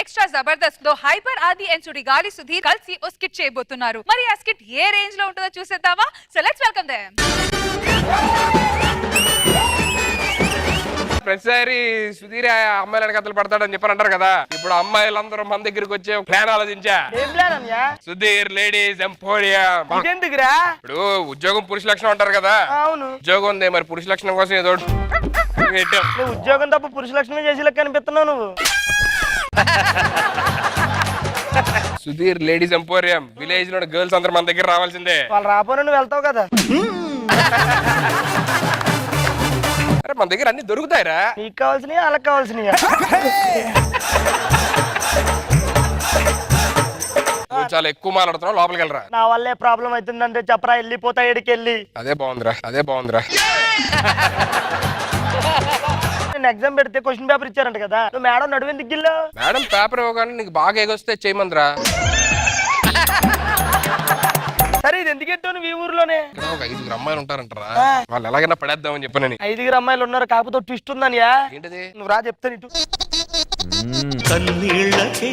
Extra Jabardasth లో hyper ఆది and Sudigali Sudheer కలిసి ఓ స్కిట్ చేయబోతున్నారు. మరి ఆ స్కిట్ ఏ రేంజ్ లో ఉంటుందో చూసేద్దామా? So let's welcome them. ప్రతిసారి సుధీర్ అమ్మాయిల కథలు పడతాడని చెప్పని అంటారు కదా. ఇప్పుడు అమ్మాయిలందరూ మన దగ్గరికి వచ్చే ప్లాన్ ఆలోచించా. Sudheer ladies emporium. ఇప్పుడు ఉద్యోగం పురుష లక్షణం అంటారు కదా. అవును, ఉద్యోగం ఉంది, మరి పురుష లక్షణం కోసం ఏదో నువ్వు ఉద్యోగం తప్ప పురుష లక్షణం చేసి లెక్క అనిపిస్తున్నావు నువ్వు. Sudheer ladies emporium. విలేజ్ లో గర్ల్స్ అందరూ మన దగ్గర రావాల్సిందే. వాళ్ళు రాపోయినా నువ్వు వెళ్తావు కదా. అరే మన దగ్గర అన్ని దొరుకుతాయిరా. నీకు కావాల్సినవి వాళ్ళకి కావాల్సినవి. నువ్వు చాలా ఎక్కువ మాట్లాడుతున్నావు, లోపలికి వెళ్ళరా. నా వల్లే ప్రాబ్లం అవుతుందంటే చెప్పరా, వెళ్ళిపోతా ఎడికి వెళ్ళి. అదే బాగుందిరా. నేను ఎగ్జామ్ పెడితే క్వశ్చన్ పేపర్ ఇచ్చారంట కదా, నువ్వు మేడం నడువేంది దిగ్గిల్లో. మేడం పేపర్ ఇవ్వగానే నీకు బాగా ఎగొస్తే చేయమందిరా. సరే ఇది ఎందుకు ఎట్టావు నువ్వు ఈ ఊర్లోనే? ఒక 5 అమ్మాయిలు ఉంటారంటారా, వాళ్ళు ఎలాగైనా పడేద్దామని చెప్పనని. 5 అమ్మాయిలు ఉన్నారు, కాకపోతే ట్విస్ట్ ఉందని. ఏంటది? నువ్వు రా చెప్తాను ఇటు. కన్నీళ్ళకే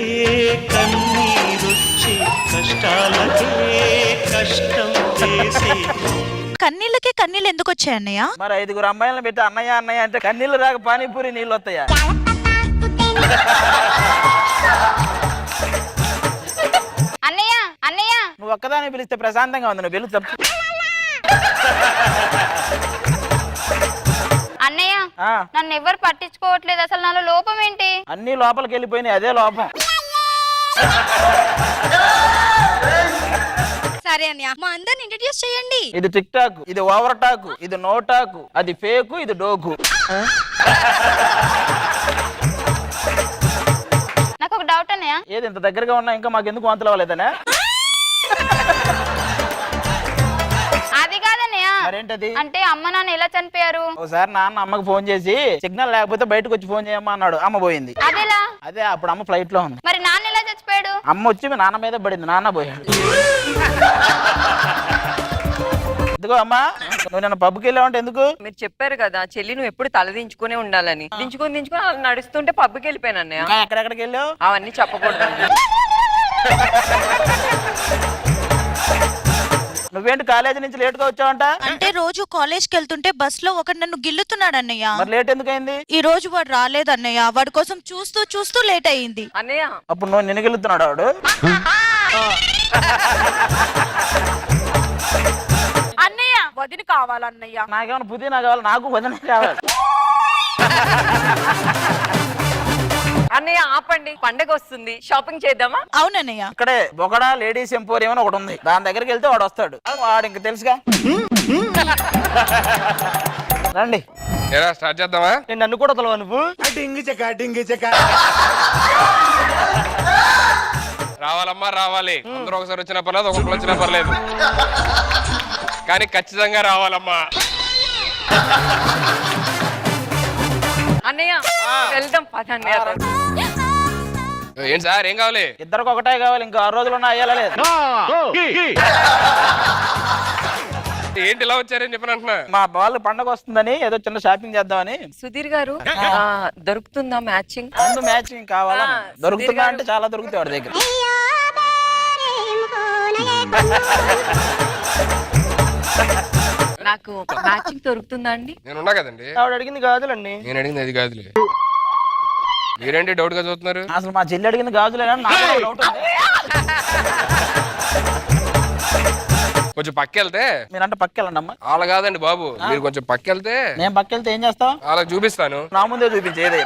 కన్నీరొచ్చి కష్టాలకే కష్టం చేసి. కన్నీళ్ళకే కన్నీళ్ళు ఎందుకు వచ్చాయి అన్నయ్య? మరి 5 అమ్మాయిలను పెట్టి అన్నయ్య అన్నయ్య అంటే కన్నీళ్ళు రాక పానీపూరి నీళ్ళు వస్తాయా? అన్నయ్య అన్నయ్య నువ్వు ఒక్కదాన్ని పిలిస్తే ప్రశాంతంగా ఉంది, నువ్వు పిలు తప్పు. అన్నయ్య నన్ను ఎవరు పట్టించుకోవట్లేదు, అసలు నాలో లోపం ఏంటి? అన్ని లోపలికి వెళ్ళిపోయినాయి, అదే లోపం. సరే అన్నయ్య, మా అందరిని ఇంట్రడ్యూస్ చేయండి. ఇది టిక్ టాక్, ఇది ఓవర్ టాక్, ఇది నో టాక్, అది ఫేకు, ఇది డోకు. నాకు ఒక డౌట్ అన్నయ్య. ఏది ఇంత దగ్గరగా ఉన్నా ఇంకా మాకు ఎందుకు వాంతులు అవ్వలేదనే? అది కాదన్నయ్య. మరేంటది? అంటే అమ్మ నాన్న ఎలా చనిపోయారు? ఒకసారి నాన్న అమ్మకి ఫోన్ చేసి సిగ్నల్ లేకపోతే బయటకు వచ్చి ఫోన్ చేయమ్మా అన్నాడు, అమ్మ పోయింది. అదేలా? అదే అప్పుడు అమ్మ ఫ్లైట్ లో ఉంది. మరి నాన్న ఎలా చచ్చిపోయాడు? అమ్మ వచ్చి మీ నాన్న మీద పడింది, నాన్న పోయాడు. ఎందుకో అమ్మా నువ్వు నన్ను పబ్కి వెళ్ళావంటే ఎందుకు? మీరు చెప్పారు కదా చెల్లి నువ్వు ఎప్పుడు తలదించుకునే ఉండాలని. దించుకొని అలా నడుస్తుంటే పబ్కి వెళ్ళిపోయాను అన్నయ్య. ఎక్కడెక్కడికి వెళ్ళావు? అవన్నీ చెప్పకూడదు. నువ్వేంటి కాలేజీ నుంచి లేట్ గా వచ్చావంట? అంటే రోజు కాలేజ్ కి వెళ్తుంటే బస్ లో ఒకటి నన్ను గిల్లుతున్నాడు అన్నయ్య. మరి లేట్ ఎందుకైంది? ఈ రోజు వాడు రాలేదు అన్నయ్య, వాడి కోసం చూస్తూ చూస్తూ లేట్ అయ్యింది అన్నయ్య. అప్పుడు నువ్వు నిన్నగిల్లుతున్నాడు వాడు. అన్నయ్య వదిన కావాలన్నయ్య. నాకేమైనా పుదీనా కావాలి, నాకు వదిన కావాలి. అన్నయ్య ఆపండి, పండగ వస్తుంది, షాపింగ్ చేద్దామా? అవునన్నయ్య. ఇక్కడే బొకడా లేడీస్ ఎంపోరియం అని ఒకటి ఉంది, దాని దగ్గరికి వెళ్తే వాడు వస్తాడు. వాడు ఇంక తెలుసుగా. రండి స్టార్ట్ చేద్దామా? నేను నన్ను కూడా వదలవా నువ్వు? రావాలమ్మా రావాలి. అందరూ ఒకసారి వచ్చినా పర్లేదు, ఒక్కొక్కరు వచ్చినా పర్లేదు, కానీ ఖచ్చితంగా రావాలమ్మా. అన్నయ్య వెళ్దాం పద అన్నయ్య. ఏంటి సార్ ఏం కావాలి? ఇద్దరికి ఒకటే కావాలి, ఇంకా 6 రోజులు ఉన్నా అయ్యాలా లేదు. ఏంటి ఇలా వచ్చారని చెప్పని అంటున్నా. మా వాళ్ళు పండగ వస్తుందని ఏదో చిన్న షాపింగ్ చేద్దామని. సుధీర్ గారు దొరుకుతుందా మ్యాచింగ్? ముందు మ్యాచింగ్ కావాలా? దొరుకుతుందా అంటే చాలా దొరుకుతాయి వాడి దగ్గర. నాకు మ్యాచింగ్ దొరుకుతుందా అండి? నేనున్నా కదండి. ఆవిడ అడిగింది కాదులండి. నేను అడిగింది అది కాదులే. మీరేంటి డౌట్ గా చూస్తున్నారు? అసలు మా చెల్లి అడిగింది గాజులేనా? నాకు డౌట్ ఉంది. కొంచెం పక్కెళ్తే. మీరంటే పక్కెళ్ళండి అమ్మా. అలా కాదండి బాబు, మీరు కొంచెం పక్కెళ్తే. నేను పక్కెళ్తే ఏం చేస్తావు? అలా చూపిస్తాను. నా ముందే చూపించేది.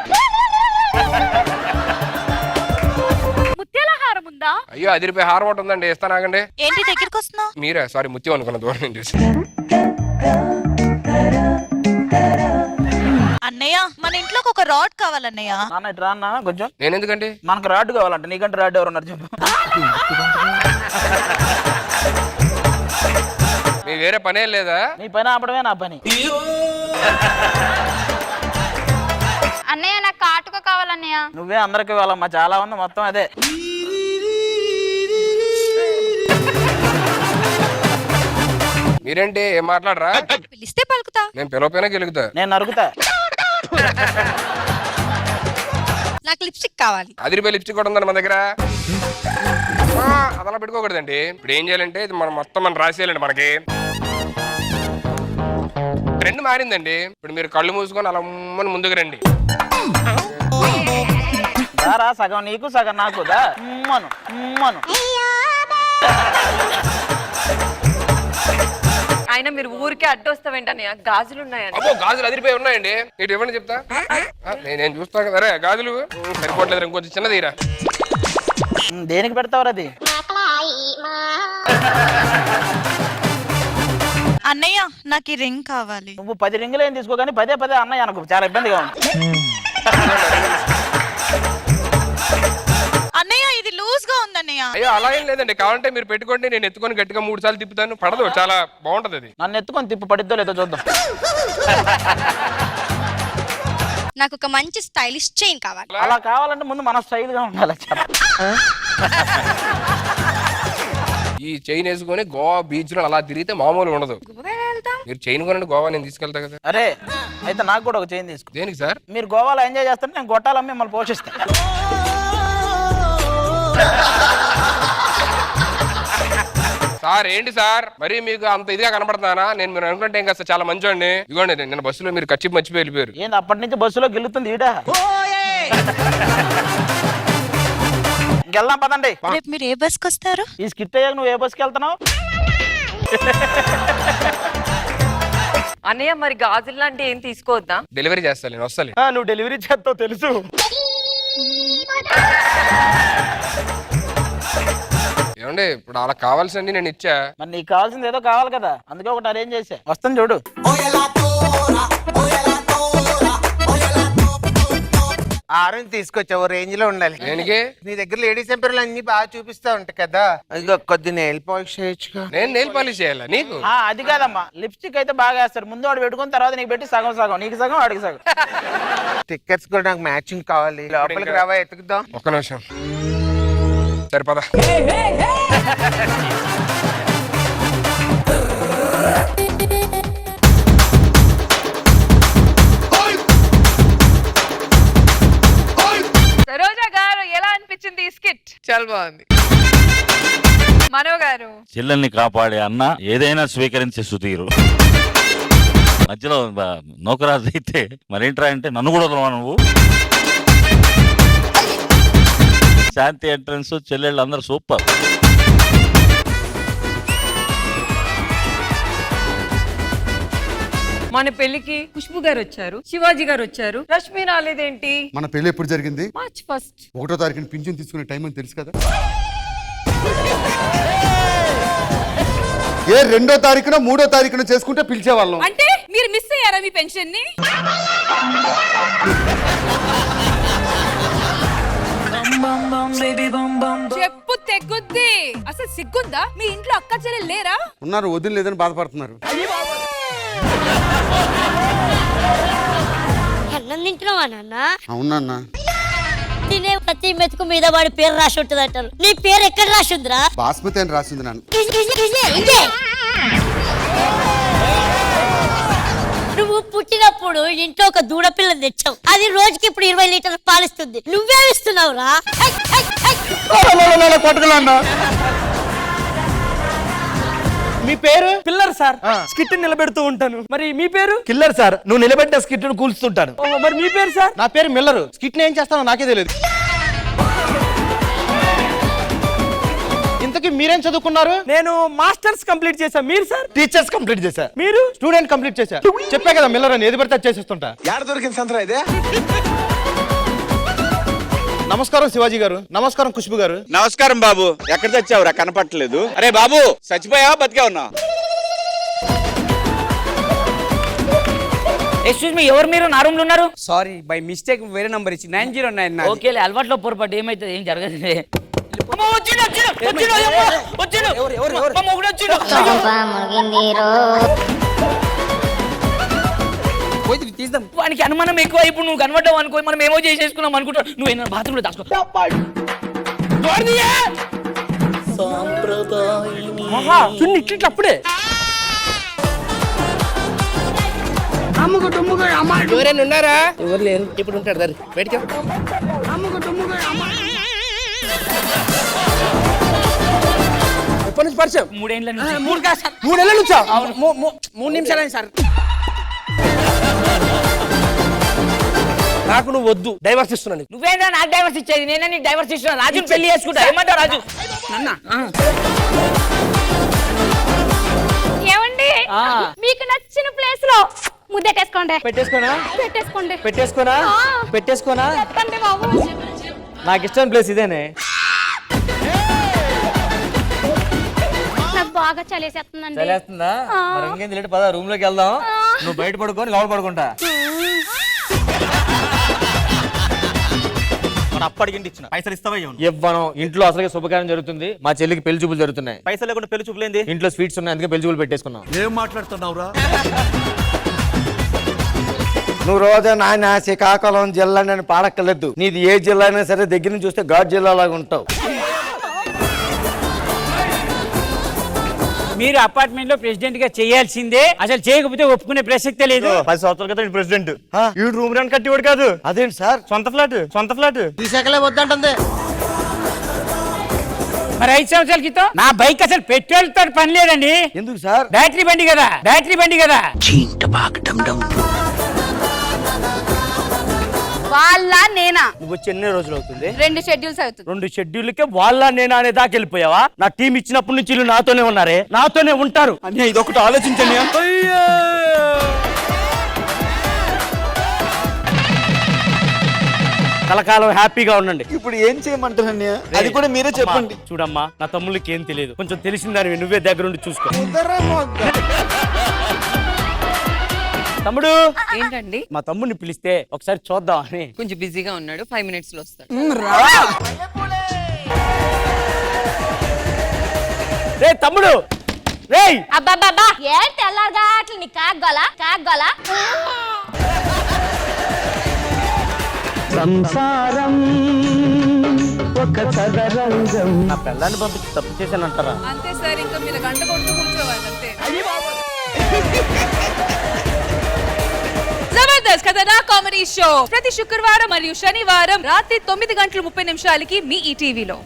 ముత్యాలహారం ఉందా? అయ్యో అదిరిపోయి హారం ఒకటి ఉందండి, ఇస్తాను ఆగండి. ఏంటి దగ్గరికి వస్తున్నావు? మీరే సారీ ముత్యం అనుకున్న దూరం నుంచి చూసి. అన్నయ్య మన ఇంట్లోకి ఒక రాడ్ కావాలన్నయ్య. నాన్న ఇటు రా అన్న కొంచెం. నేను ఎందుకండి? మనకు రాడ్ కావాలంటే, నీకంటే రాడ్ ఎవరు ఉన్నారు చెప్పు. మీ వేరే పనే లేదా? నీ పని ఆపడమే నా పని. అన్నయ్య నాకు కాటుక కావాలన్నయ్య. నువ్వే అందరికి వాళ్ళమ్మా, చాలా ఉంది మొత్తం అదే. మీరేంటి ఏం మాట్లాడరా? పిలిస్తే పలుకుతా. నేను పిలవపోయినా గెలుగుతా. నేను నరుకుతా. నాకు లిప్స్టిక్ కావాలి. 10 రూపాయలు లిప్స్టిక్ కూడా ఉందండి మన దగ్గర. అదలా పెట్టుకోకూడదండి. ఇప్పుడు ఏం చేయాలంటే ఇది మనం మొత్తం రాసేయాలండి. మనకి ట్రెండ్ మారిందండి. ఇప్పుడు మీరు కళ్ళు మూసుకొని అలా ముందుకు రండి. దారా సగం నీకు సగం నాకు దా ఉమ్మను ఉమ్మను. ఆయన మీరు ఊరికే అడ్డొస్తావేంటని గాజులు ఉన్నాయండి. అబ్బో గాజులు 10 రూపాయలు ఉన్నాయండి. ఇటు ఇవ్వండి చెప్తా. నేను చూస్తాను కదా. అరే గాజులు సరిపోవట్లేదు, ఇంకొంచెం చిన్నది రా. దేనికి పెడతావు అది? అన్నయ్య నాకు ఈ రింగ్ కావాలి. నువ్వు 10 రింగులు ఏం తీసుకో కానీ పదే అన్నయ్య అనుకో, చాలా ఇబ్బందిగా ఉంది. అన్నయ్య ఇది లూజ్ గా ఉంది అన్నయ్య. అయ్యో అలా ఏం లేదండి. కావాలంటే మీరు పెట్టుకోండి, నేను ఎత్తుకొని గట్టిగా 3 సార్లు తిప్పుతాను. పడదు, చాలా బాగుంటది అది. నన్ను ఎత్తుకొని తిప్పు, పడిద్దో లేదో చూద్దాం. నాకు ఒక మంచి స్టైలిష్ చైన్ కావాలి. అలా కావాలంటే ముందు మన స్టైల్ గా ఉండాలి. ఈ చైన్ వేసుకొని గోవా బీచ్ లో అలా తిరిగితే మామూలు ఉండదు. మీరు చైన్ కొనండి, గోవా నేను తీసుకెళ్తా కదా. అరే అయితే నాకు కూడా ఒక చైన్ తీసుకో. దేనికి సార్? మీరు గోవాలో ఎంజాయ్ చేస్తుంటే నేను గొట్టాలమ్మి మిమ్మల్ని పోషిస్తాను. సార్ ఏంటి సార్ మరి మీకు అంత ఇదిగా కనపడతానా? నేను మీరు అనుకుంటే ఇంకా చాలా మంచోండి. ఇదిగోండి నేను బస్సులో మీరు ఖర్చు మర్చిపోయి వెళ్ళిపోయారు. ఏంది అప్పటి నుంచి బస్సులో గెలుతుంది ఈడ? ఇంకెళ్దాం పదండి. రేపు మీరు ఏ బస్ కి వస్తారు? ఈ స్కిట్ అయ్యాక నువ్వు ఏ బస్కి వెళ్తున్నావు? అన్నయ్య మరి గాజులు లాంటి ఏం తీసుకోవద్దా? డెలివరీ చేస్తా నేను, వస్తాను. నువ్వు డెలివరీ చేస్తావు తెలుసు. ఏమండి ఇప్పుడు అలా కావాల్సింది నేను ఇచ్చా. మరి నీకు కావాల్సింది ఏదో కావాలి కదా, అందుకే ఒకటి అరేంజ్ చేసా. వస్తాను చూడు. ఆరెంజ్ తీసుకొచ్చావు, రేంజ్ లో ఉండాలి. దేనికి? నీ దగ్గర లేడీస్ ఎంపైర్లు అన్ని బాగా చూపిస్తా ఉంటాయి కదా, అది కొద్ది నెయిల్ పాలిష్ చేయొచ్చుగా. నేను నెయిల్ పాలిష్ చేయాలా నీకు? అది కాదమ్మా, లిప్స్టిక్ అయితే బాగా వేస్తారు. ముందు వాడు పెట్టుకున్న తర్వాత నీకు పెట్టి సగం సగం, నీకు సగం వాడికి సగం. స్టిక్కర్స్ కూడా నాకు మ్యాచింగ్ కావాలి. లోపలికి రావా, ఎత్తుకుదాం. ఒక్క నిమిషం సరిపదా. సరోజా గారు ఎలా అనిపించింది ఈ స్కిట్? చాలా బాగుంది. మనో గారు? చెల్లెల్ని కాపాడే అన్న ఏదైనా స్వీకరించే సుధీరు. మధ్యలో నౌకరాజు అయితే మరేంట్రా అంటే నన్ను కూడా వదలవా నువ్వు? శాంతి ఎంట్రన్స్, చెల్లెళ్ళు అందరు సూపర్. మన పెళ్లికి ఖుష్బు గారు వచ్చారు, శివాజీ గారు వచ్చారు, రష్మి రాలేదేంటి? మన పెళ్లి ఎప్పుడు జరిగింది? మార్చ్ 1. 1వ తారీఖున పింఛన్ తీసుకునే టైం అని తెలుసు కదా. ఏ 2వ తారీఖున 3వ తారీఖున చేసుకుంటే పిలిచేవాళ్ళం. అంటే మీరు మిస్ అయ్యారా మీ పెన్షన్ ని? చెప్పు తెగ్గుద్ది. అసలు సిగ్గుందా? మీ ఇంట్లో అక్క చెల్లెలు లేరా? ఉన్నారు, వదిన లేదని బాధపడుతున్నారు. అన్నం తింటున్నావా నాన్న? అవునన్నా. తినే ప్రతి మెతుకు మీద వాడి పేరు రాసి ఉంటుంది అంటారు. నీ పేరు ఎక్కడ రాసి ఉందిరా? బాస్మతి అని రాసింది నాన్న. నువ్వు పుట్టినప్పుడు ఇంట్లో ఒక దూడపిల్లని తెచ్చావు. అది రోజుకి ఇప్పుడు 20 లీటర్లు పాలిస్తుంది. నువ్వే ఇస్తున్నావురా? మీ పేరు? Pillar sir. స్కిట్ నిలబెడుతూ ఉంటాను. మరి మీ పేరు? Killer sir. నువ్వు నిలబెట్టిన స్కిట్ ను కూల్స్తుంటాను. మరి మీ పేరు సార్? నా పేరు మిల్లర్. స్కిట్ ఏం చేస్తానో నాకే తెలియదు. ఇంతకీ మీరేం చదువుకున్నారు? నేను మాస్టర్స్ కంప్లీట్ చేశా. మీరు సార్? టీచర్స్ కంప్లీట్ చేశా. మీరు? స్టూడెంట్ కంప్లీట్ చేశా. చెప్పా కదా మిల్లర్ అని, ఏది పడితే చేసేస్తుంటా. యాడ దొరికింది సంతరా ఇదే? నమస్కారం శివాజీ గారు. నమస్కారం ఖుష్బు గారు. నమస్కారం బాబు. ఎక్కడ తెచ్చావురా, కనపట్టలేదు? అరే బాబు, చచ్చిపోయావా బతికే ఉన్నా? ఎక్స్క్యూజ్ మీ, ఎవరు మీరు? నా రూమ్ లో ఉన్నారు. సారీ, బై మిస్టేక్ వేరే నంబర్ ఇచ్చి 909. ఓకే, అలవాట్లో పొరపాటు ఏమైతే ఏం జరగదు. వానికి అనుమానం ఎక్కువ. ఇప్పుడు నువ్వు కనబడ్డావు అనుకో, మనం ఏమో చేసేసుకున్నాం అనుకుంటావు. నువ్వు ఏమైనా బాత్రూమ్ లో దాచుకో. ఇట్లా అప్పుడే ఎవరైనా ఉన్నారా? ఎవరు లేరు. ఇప్పుడు ఉంటాడు దారి బయటికి. ఎప్పటి నుంచి పరిచయం? 3 ఏళ్ళ నుంచి. 3 కాదు సార్, 3 నెలల నుంచా? 3 నిమిషాలు అయింది సార్. నాకు నువ్వు వద్దు, డైవర్స్ ఇస్తున్నాను. నువ్వేందా నాకు డైవర్స్ ఇచ్చేది? నేనే నీకు డైవర్స్ ఇస్తున్నా. రాజుని పెళ్లి చేసుకుంటా. ఏమంటావు రాజు? ఏమండి మీకు నచ్చిన ప్లేస్ లో ముద్దెట్టేసుకోండి. పెట్టేసుకోనా? పెట్టేసుకోండి. పెట్టేసుకోనా? పెట్టేసుకోనా? చెప్పండి బాబు. నాకు ఇష్టం ప్లేస్ ఇదేనే. నాకు బాగా చలేసేస్తుందండి. చలేస్తుందా? మరి ఇంకేం తెలియదు, పద రూమ్ లోకి వెళ్దాం. నువ్వు బయట పడుకొని లోపల పడుకుంటా. అప్పటికింటి ఇచ్చిన పైసలు ఇస్తావా? ఇవ్వను. ఇంట్లో అసలు శుభకార్యం జరుగుతుంది. మా చెల్లికి పెళ్లి చూపులు జరుగుతున్నాయి. పైసలు లేకుండా పెళ్లి చూపులేంది? ఇంట్లో స్వీట్స్ ఉన్నాయి, అందుకే పెళ్లి చూపులు పెట్టేసుకున్నాం. ఏం మాట్లాడుతున్నావురా? నువ్వు రోజా నాయన శ్రీకాకుళం జిల్లా అని పాడక్కర్లేదు. నీది ఏ జిల్లా అయినా సరే దగ్గర నుంచి చూస్తే ఘాట్ జిల్లా లాగా ఉంటావు. మీరు అపార్ట్మెంట్ లో ప్రెసిడెంట్ గా చేయాల్సిందే. అసలు చేయకపోతే ఒప్పుకునే ప్రసక్తే లేదు. 10 సంవత్సరాల క్రితం ప్రెసిడెంట్ ఈ రూమ్ రెంట్ కట్టివాడు కాదు. అదేంటి సార్? సొంత ఫ్లాట్ తీసాకలే వద్దంటుంది. మరి 5 సంవత్సరాల క్రితం నా బైక్ అసలు పెట్రోల్ తో పని లేదండి. ఎందుకు సార్? బ్యాటరీ బండి కదా. వాళ్ళ నేనా? నువ్వు వచ్చి ఎన్ని రోజులు అవుతుంది? 2 షెడ్యూల్స్ అవుతుంది. 2 షెడ్యూల్కే వాళ్ళ నేనా అనే దాకా వెళ్ళిపోయావా? నా టీం ఇచ్చినప్పటి నుంచి వీళ్ళు నాతోనే ఉన్నారే, నాతోనే ఉంటారు అని ఇదొకటి ఆలోచించండి. కలకాలం హ్యాపీగా ఉండండి. ఇప్పుడు ఏం చేయమంటారు? అది కూడా మీరే చెప్పండి. చూడమ్మా, నా తమ్ముళ్ళకి ఏం తెలియదు. కొంచెం తెలిసిందని నువ్వే దగ్గర ఉండి చూసుకో. తమ్ముడు ఏంటండి? మా తమ్ముడిని పిలిస్తే ఒకసారి చూద్దాం అని. కొంచెం బిజీగా ఉన్నాడు, 5 minutes లో వస్తాడు. రే తమ్ముడు, రే అబ్బాబ్బా ఏంటి ఎలాగా అట్లా నీ కాగ్గోలా సంసారం ఒక చదరంగం. నా పిల్లాన్ని పంపించి తప్పు చేశానంటారా? అంతే సార్, ఇంకా మీరు గంట కొడుతూ కూర్చోవాలి అంతే. జబర్దస్త్ కథనా కామెడీ షో ప్రతి శుక్రవారం మరియు శనివారం రాత్రి 9:30 మీ ఈ టీవీలో.